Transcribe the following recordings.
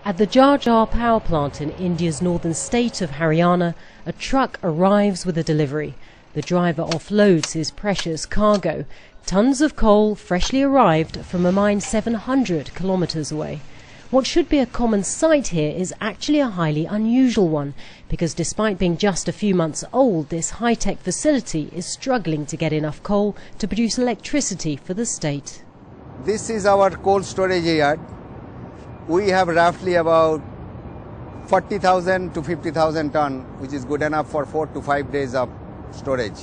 At the Jhajjar power plant in India's northern state of Haryana, a truck arrives with a delivery. The driver offloads his precious cargo, tons of coal freshly arrived from a mine 700 kilometres away. What should be a common sight here is actually a highly unusual one, because despite being just a few months old, this high-tech facility is struggling to get enough coal to produce electricity for the state. This is our coal storage yard. We have roughly about 40,000 to 50,000 ton, which is good enough for 4 to 5 days of storage.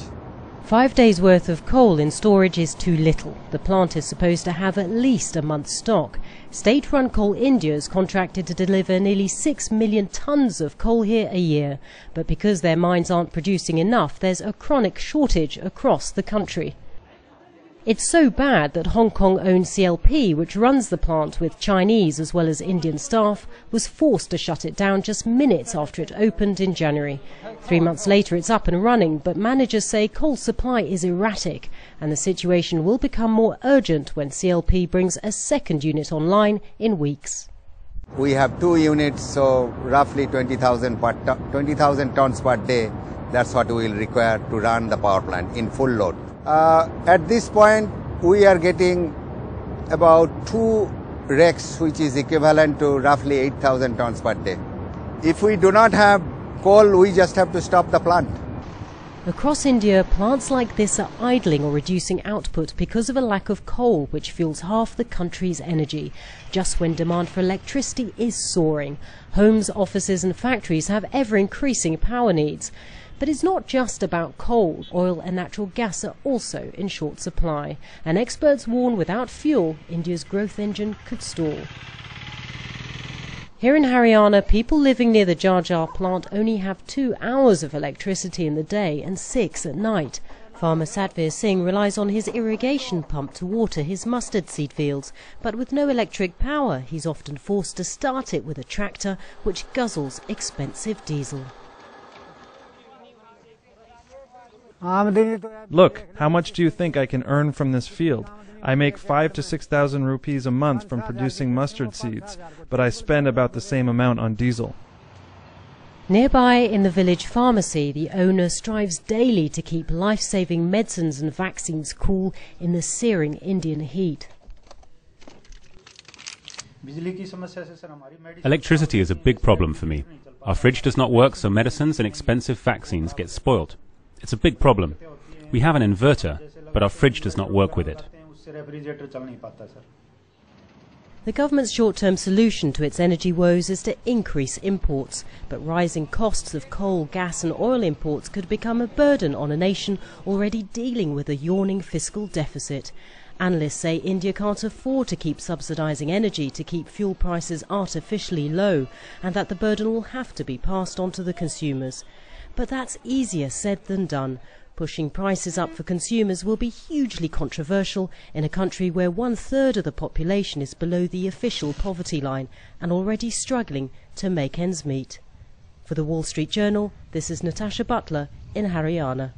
5 days' worth of coal in storage is too little. The plant is supposed to have at least a month's stock. State-run Coal India is contracted to deliver nearly 6 million tons of coal here a year. But because their mines aren't producing enough, there's a chronic shortage across the country. It's so bad that Hong Kong-owned CLP, which runs the plant with Chinese as well as Indian staff, was forced to shut it down just minutes after it opened in January. 3 months later it's up and running, but managers say coal supply is erratic and the situation will become more urgent when CLP brings a second unit online in weeks. We have 2 units, so roughly 20,000 tons per day. That's what we will require to run the power plant in full load. At this point, we are getting about 2 rakes, which is equivalent to roughly 8,000 tons per day. If we do not have coal, we just have to stop the plant. Across India, plants like this are idling or reducing output because of a lack of coal, which fuels half the country's energy. Just when demand for electricity is soaring, homes, offices and factories have ever-increasing power needs. But it's not just about coal. Oil and natural gas are also in short supply. And experts warn without fuel, India's growth engine could stall. Here in Haryana, people living near the Jhajjar plant only have 2 hours of electricity in the day and 6 at night. Farmer Satvir Singh relies on his irrigation pump to water his mustard seed fields. But with no electric power, he's often forced to start it with a tractor which guzzles expensive diesel. Look, how much do you think I can earn from this field? I make 5,000 to 6,000 rupees a month from producing mustard seeds, but I spend about the same amount on diesel. Nearby in the village pharmacy, the owner strives daily to keep life-saving medicines and vaccines cool in the searing Indian heat. Electricity is a big problem for me. Our fridge does not work, so medicines and expensive vaccines get spoilt. It's a big problem. We have an inverter, but our fridge does not work with it. The government's short-term solution to its energy woes is to increase imports, but rising costs of coal, gas and oil imports could become a burden on a nation already dealing with a yawning fiscal deficit. Analysts say India can't afford to keep subsidising energy to keep fuel prices artificially low, and that the burden will have to be passed on to the consumers. But that's easier said than done. Pushing prices up for consumers will be hugely controversial in a country where 1/3 of the population is below the official poverty line and already struggling to make ends meet. For the Wall Street Journal, this is Natasha Butler in Haryana.